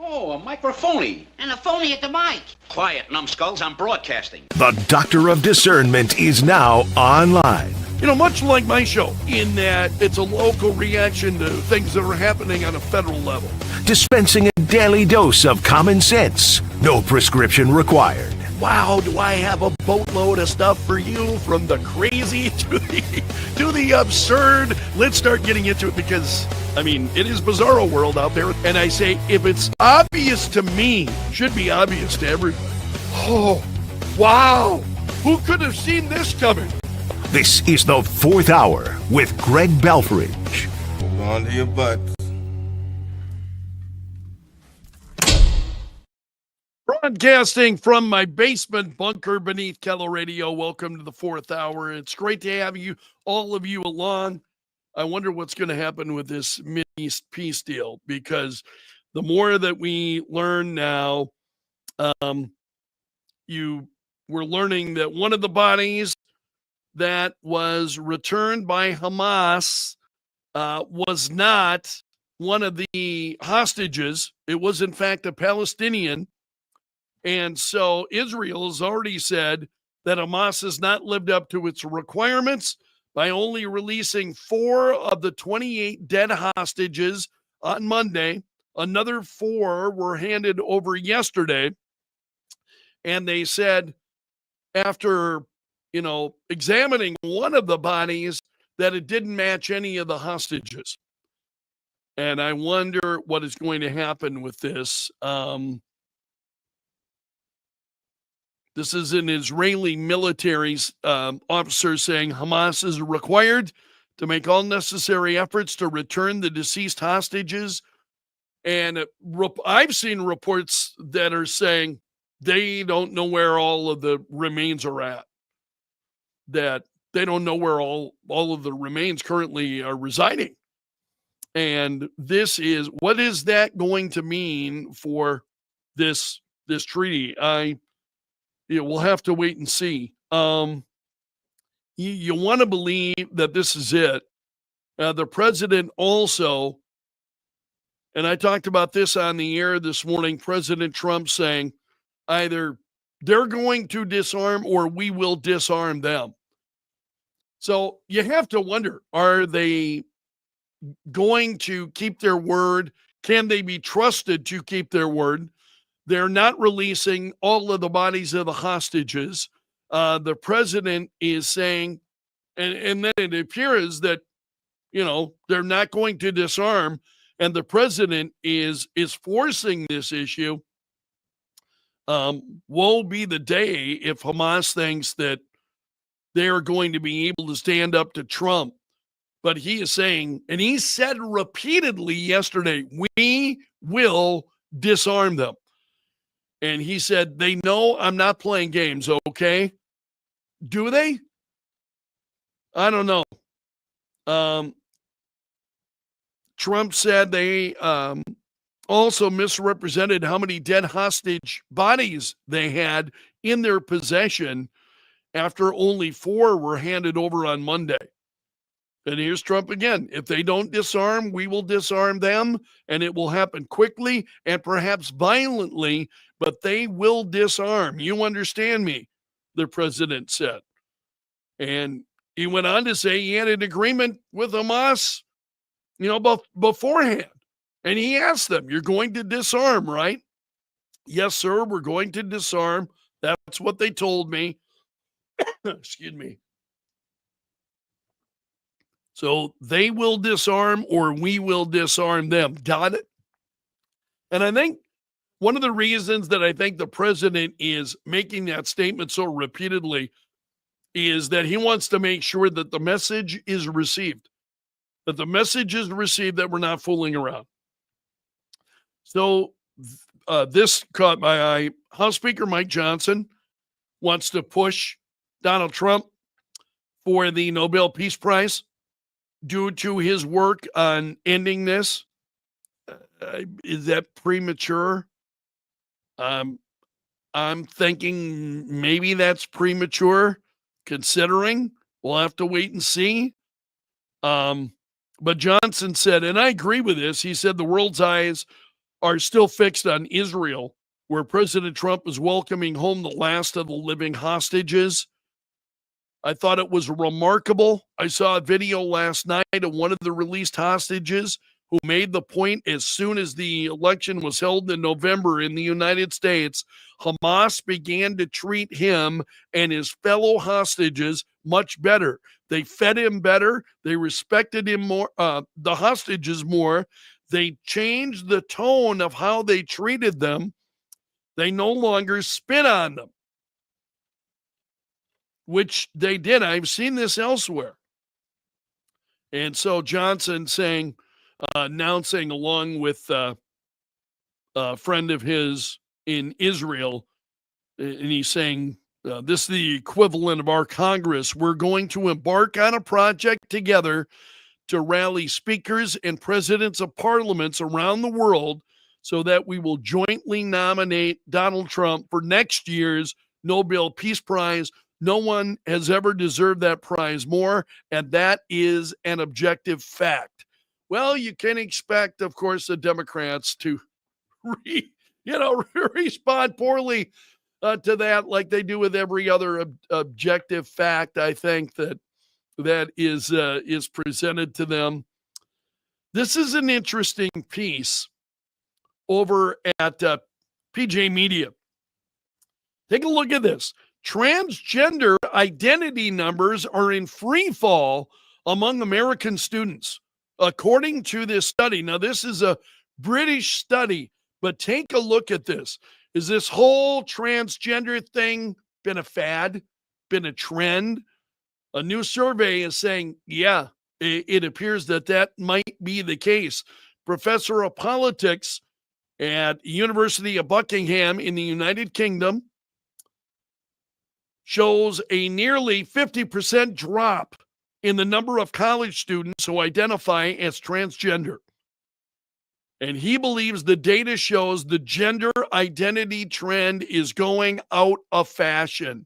Oh, a microphony. And a phony at the mic. Quiet, numbskulls, I'm broadcasting. The Doctor of Discernment is now online. You know, much like my show, in that it's a local reaction to things that are happening on a federal level. Dispensing a daily dose of common sense. No prescription required. Wow, do I have a boatload of stuff for you, from the crazy to the absurd. Let's start getting into it because, I mean, it is bizarro world out there. And I say, if it's obvious to me, it should be obvious to everybody. Oh, wow. Who could have seen this coming? This is the Fourth Hour with Greg Belfrage. Hold on to your butts. Broadcasting from my basement bunker beneath Keller Radio. Welcome to the Fourth Hour. It's great to have you, all of you, along. I wonder what's going to happen with this Mideast peace deal, because the more that we learn now, we're learning that one of the bodies that was returned by Hamas was not one of the hostages. It was, in fact, a Palestinian. And so Israel has already said that Hamas has not lived up to its requirements by only releasing 4 of the 28 dead hostages on Monday. Another 4 were handed over yesterday. And they said, after, examining one of the bodies, that it didn't match any of the hostages. And I wonder what is going to happen with this. This is an Israeli military officer saying Hamas is required to make all necessary efforts to return the deceased hostages. And I've seen reports that are saying they don't know where all of the remains are at, that they don't know where all of the remains currently are residing. And what is that going to mean for this treaty? We'll have to wait and see. You want to believe that this is it. The president also, and I talked about this on the air this morning, President Trump saying either they're going to disarm or we will disarm them. So you have to wonder, are they going to keep their word? Can they be trusted to keep their word? They're not releasing all of the bodies of the hostages. The president is saying, and then it appears that, they're not going to disarm, and the president is forcing this issue. Woe be the day if Hamas thinks that they are going to be able to stand up to Trump. But he is saying, and he said repeatedly yesterday, we will disarm them. And he said, they know I'm not playing games, okay? Do they? I don't know. Trump said they also misrepresented how many dead hostage bodies they had in their possession after only 4 were handed over on Monday. And here's Trump again. If they don't disarm, we will disarm them, and it will happen quickly and perhaps violently, but they will disarm. You understand me, the president said. And he went on to say he had an agreement with Hamas, beforehand. And he asked them, you're going to disarm, right? Yes, sir, we're going to disarm. That's what they told me. Excuse me. So they will disarm or we will disarm them. Got it? And I think one of the reasons that I think the president is making that statement so repeatedly is that he wants to make sure that the message is received, that we're not fooling around. So this caught my eye. House Speaker Mike Johnson wants to push Donald Trump for the Nobel Peace Prize due to his work on ending this. Is that premature? I'm thinking maybe that's premature, considering. We'll have to wait and see. But Johnson said, and I agree with this, he said the world's eyes are still fixed on Israel, where President Trump is welcoming home the last of the living hostages. I thought it was remarkable. I saw a video last night of one of the released hostages who made the point as soon as the election was held in November in the United States, Hamas began to treat him and his fellow hostages much better. They fed him better. They respected him more, the hostages more. They changed the tone of how they treated them. They no longer spit on them, which they did. I've seen this elsewhere. And so Johnson announcing along with a friend of his in Israel, and he's saying, this is the equivalent of our Congress. We're going to embark on a project together to rally speakers and presidents of parliaments around the world so that we will jointly nominate Donald Trump for next year's Nobel Peace Prize. No one has ever deserved that prize more, and that is an objective fact. Well, you can expect, of course, the Democrats to respond poorly to that, like they do with every other objective fact. I think that is presented to them. This is an interesting piece over at PJ Media. Take a look at this. Transgender identity numbers are in free fall among American students, according to this study. Now, this is a British study, but take a look at this. Is this whole transgender thing been a fad, been a trend? A new survey is saying, yeah, it appears that might be the case. Professor of politics at University of Buckingham in the United Kingdom shows a nearly 50% drop in the number of college students who identify as transgender. And he believes the data shows the gender identity trend is going out of fashion.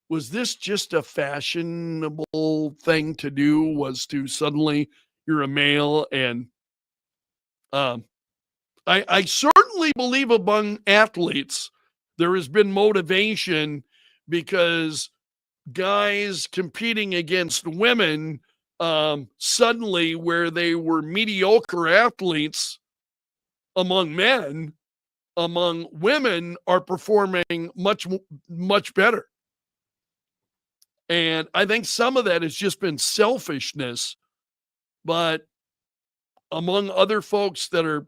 Was this just a fashionable thing to do? Was to suddenly you're a male? And I certainly believe among athletes there has been motivation because guys competing against women suddenly, where they were mediocre athletes among men, among women are performing much, much better. And I think some of that has just been selfishness, but among other folks that are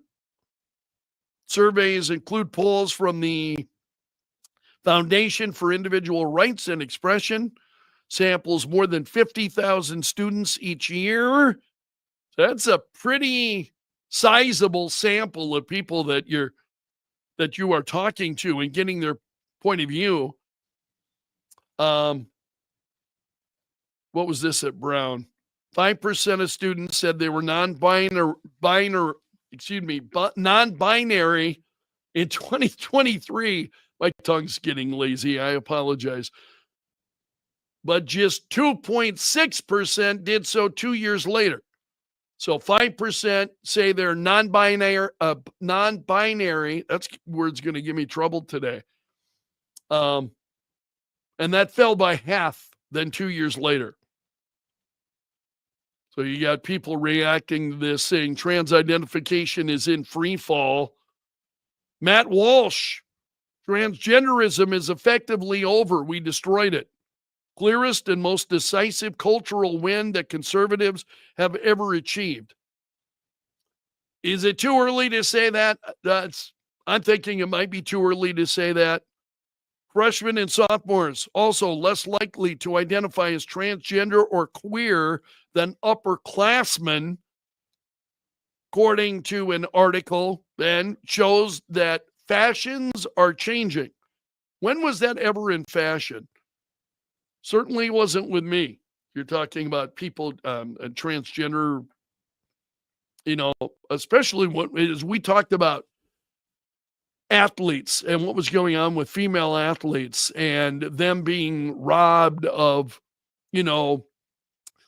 surveys include polls from the Foundation for Individual Rights and Expression, samples more than 50,000 students each year. That's a pretty sizable sample of people that you are talking to and getting their point of view. What was this at Brown? 5% of students said they were non-binary in 2023. My tongue's getting lazy. I apologize. But just 2.6% did so 2 years later. So 5% say they're non-binary. That word's going to give me trouble today. And that fell by half then 2 years later. So you got people reacting to this saying trans identification is in free fall. Matt Walsh, transgenderism is effectively over. We destroyed it. Clearest and most decisive cultural win that conservatives have ever achieved. Is it too early to say that? I'm thinking it might be too early to say that. Freshmen and sophomores also less likely to identify as transgender or queer than upperclassmen, according to an article, then shows that fashions are changing. When was that ever in fashion? Certainly wasn't with me. You're talking about people, transgender, especially as we talked about athletes and what was going on with female athletes and them being robbed of,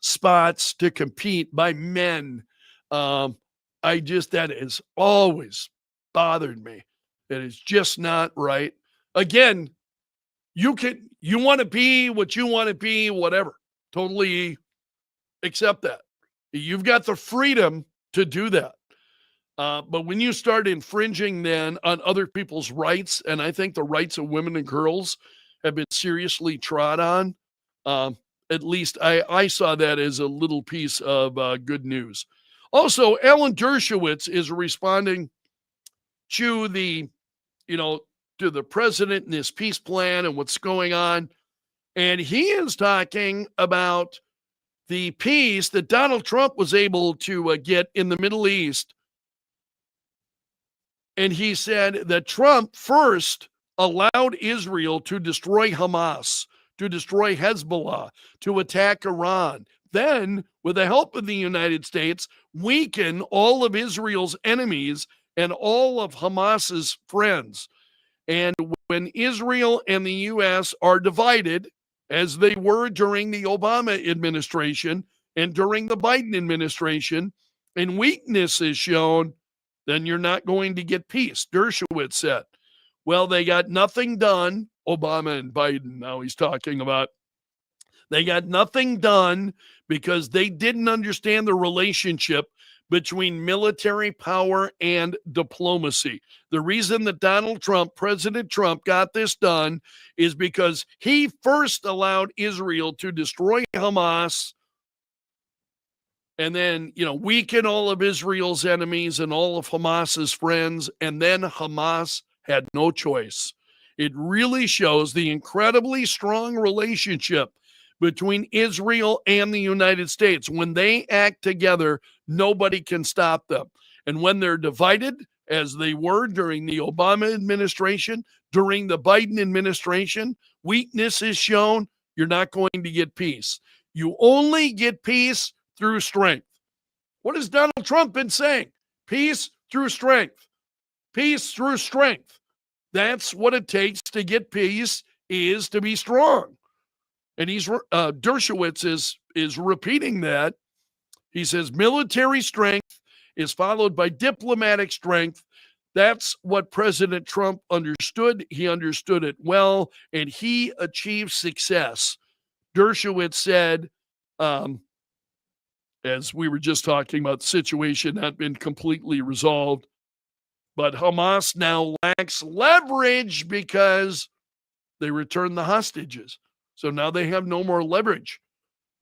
spots to compete by men. That is always bothered me. It is just not right. Again, you want to be what you want to be, whatever. Totally accept that. You've got the freedom to do that. But when you start infringing then on other people's rights, and I think the rights of women and girls have been seriously trod on, at least I saw that as a little piece of good news. Also, Alan Dershowitz is responding to to the president and his peace plan and what's going on. And he is talking about the peace that Donald Trump was able to get in the Middle East. And he said that Trump first allowed Israel to destroy Hamas, to destroy Hezbollah, to attack Iran. Then, with the help of the United States, weaken all of Israel's enemies and all of Hamas's friends. And when Israel and the U.S. are divided, as they were during the Obama administration and during the Biden administration, and weakness is shown, then you're not going to get peace, Dershowitz said. Well, they got nothing done, Obama and Biden, now he's talking about. They got nothing done because they didn't understand the relationship between military power and diplomacy. The reason that President Trump, got this done is because he first allowed Israel to destroy Hamas and then, weaken all of Israel's enemies and all of Hamas's friends. And then Hamas had no choice. It really shows the incredibly strong relationship between Israel and the United States. When they act together, nobody can stop them. And when they're divided, as they were during the Obama administration, during the Biden administration, weakness is shown, you're not going to get peace. You only get peace through strength. What has Donald Trump been saying? Peace through strength. Peace through strength. That's what it takes to get peace, is to be strong. And Dershowitz is repeating that. He says military strength is followed by diplomatic strength. That's what President Trump understood. He understood it well, and he achieved success. Dershowitz said, as we were just talking about, the situation not been completely resolved, but Hamas now lacks leverage because they returned the hostages. So now they have no more leverage.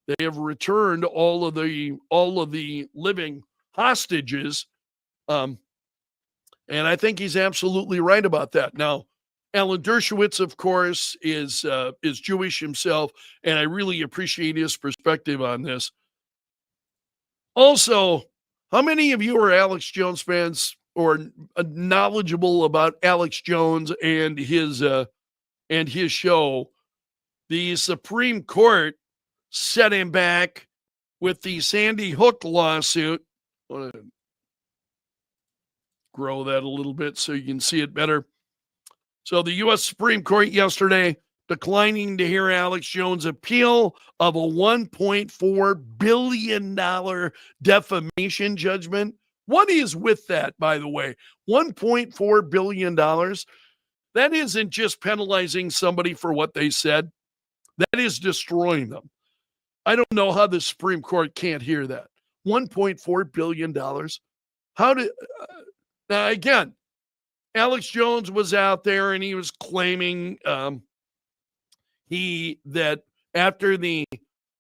They have returned all of the living hostages. And I think he's absolutely right about that. Now, Alan Dershowitz, of course, is Jewish himself, and I really appreciate his perspective on this. Also, how many of you are Alex Jones fans or knowledgeable about Alex Jones and his show? The Supreme Court set him back with the Sandy Hook lawsuit. I want to grow that a little bit so you can see it better. So the U.S. Supreme Court yesterday declining to hear Alex Jones' appeal of a $1.4 billion defamation judgment. What is with that, by the way? $1.4 billion? That isn't just penalizing somebody for what they said. That is destroying them. I don't know how the Supreme Court can't hear that. $1.4 billion. Now, again, Alex Jones was out there and he was claiming that after the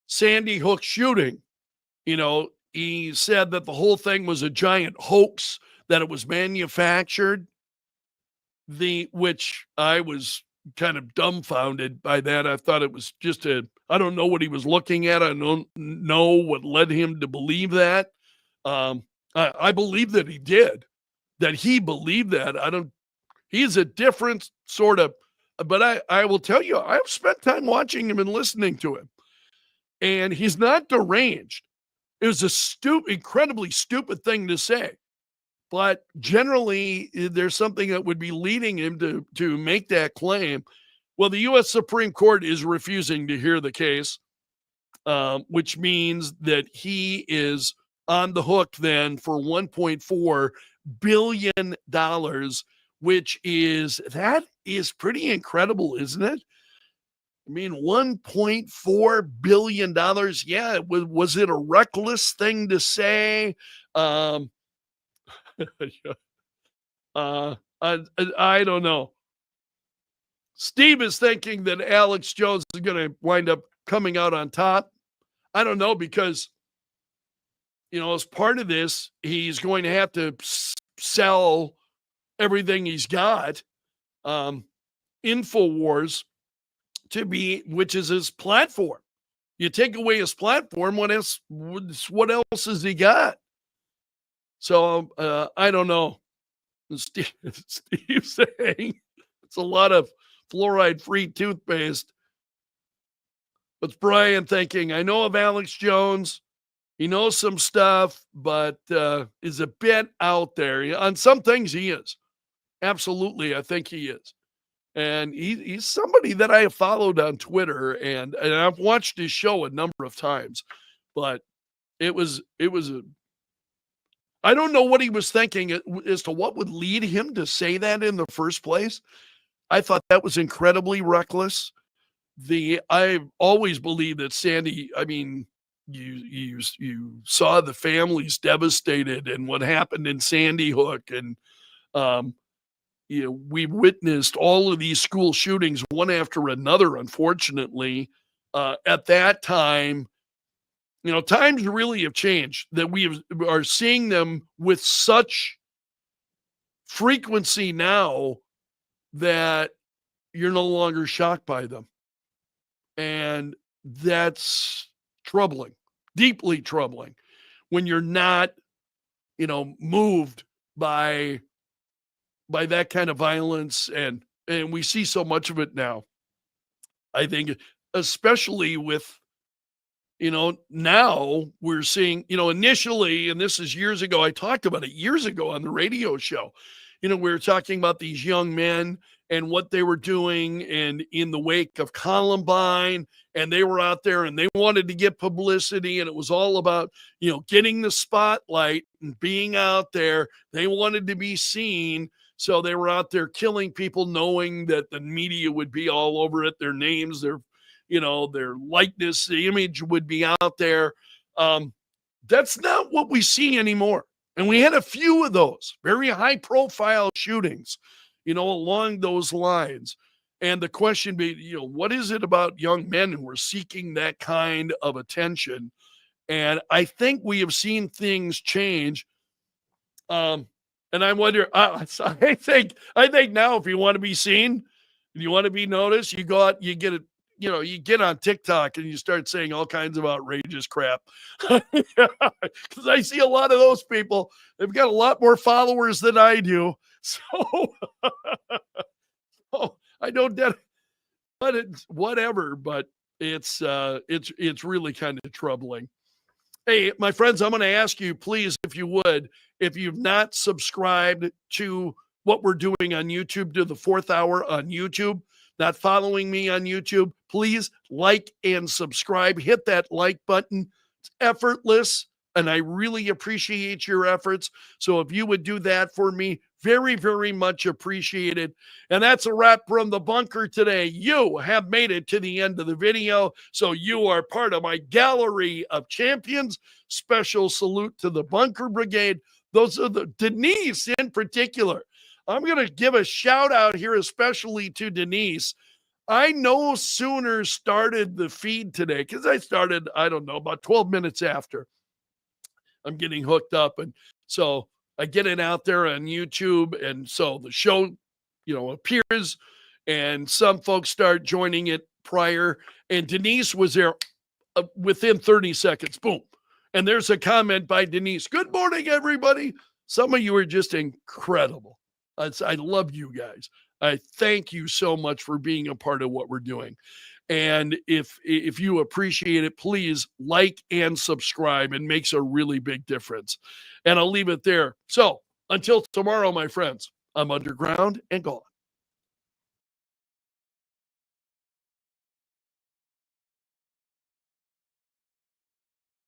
Sandy Hook shooting, he said that the whole thing was a giant hoax, that it was manufactured, which I was kind of dumbfounded by that. I thought it was just I don't know what he was looking at. I don't know what led him to believe that. I believe that he did, that he believed that. He's a different sort of, but I will tell you, I've spent time watching him and listening to him, and he's not deranged. It was a incredibly stupid thing to say. But generally, there's something that would be leading him to make that claim. Well, the U.S. Supreme Court is refusing to hear the case, which means that he is on the hook then for $1.4 billion, which that is pretty incredible, isn't it? I mean, $1.4 billion. Yeah, was it a reckless thing to say? I don't know. Steve is thinking that Alex Jones is going to wind up coming out on top. I don't know, because, as part of this, he's going to have to sell everything he's got. InfoWars which is his platform. You take away his platform, what else has he got? So I don't know. Steve saying it's a lot of fluoride-free toothpaste. But Brian thinking, I know of Alex Jones. He knows some stuff, but is a bit out there. On some things he is. Absolutely, I think he is. And he's somebody that I have followed on Twitter, and I've watched his show a number of times. But it was I don't know what he was thinking as to what would lead him to say that in the first place. I thought that was incredibly reckless. I've always believed that Sandy, I mean, you saw the families devastated and what happened in Sandy Hook, and we witnessed all of these school shootings one after another, unfortunately. At that time, times really have changed, that we are seeing them with such frequency now that you're no longer shocked by them. And that's troubling, deeply troubling, when you're not, moved by that kind of violence. And we see so much of it now. I think, especially with, now we're seeing, initially, and this is years ago, I talked about it years ago on the radio show. We were talking about these young men and what they were doing, and in the wake of Columbine, and they were out there and they wanted to get publicity, and it was all about, getting the spotlight and being out there. They wanted to be seen. So they were out there killing people, knowing that the media would be all over it. Their names, their likeness, the image would be out there. That's not what we see anymore. And we had a few of those very high profile shootings, along those lines. And the question being, what is it about young men who are seeking that kind of attention? And I think we have seen things change. And I wonder, I think now, if you want to be seen, and you want to be noticed, you go out, you get it, you get on TikTok and you start saying all kinds of outrageous crap. Because I see a lot of those people. They've got a lot more followers than I do. So, I don't get it, but it's whatever. But it's really kind of troubling. Hey, my friends, I'm going to ask you, please, if you would, if you've not subscribed to what we're doing on YouTube, to the Fourth Hour on YouTube, not following me on YouTube, please like and subscribe. Hit that like button. It's effortless, and I really appreciate your efforts. So if you would do that for me, very, very much appreciated. And that's a wrap from the bunker today. You have made it to the end of the video, so you are part of my gallery of champions. Special salute to the Bunker Brigade. Those are Denise in particular. I'm going to give a shout out here, especially to Denise. I no sooner started the feed today, because I started, I don't know, about 12 minutes after. I'm getting hooked up. And so I get it out there on YouTube. And so the show, appears, and some folks start joining it prior. And Denise was there within 30 seconds. Boom. And there's a comment by Denise. Good morning, everybody. Some of you are just incredible. I love you guys. I thank you so much for being a part of what we're doing. And if you appreciate it, please like and subscribe. It makes a really big difference. And I'll leave it there. So until tomorrow, my friends, I'm underground and gone.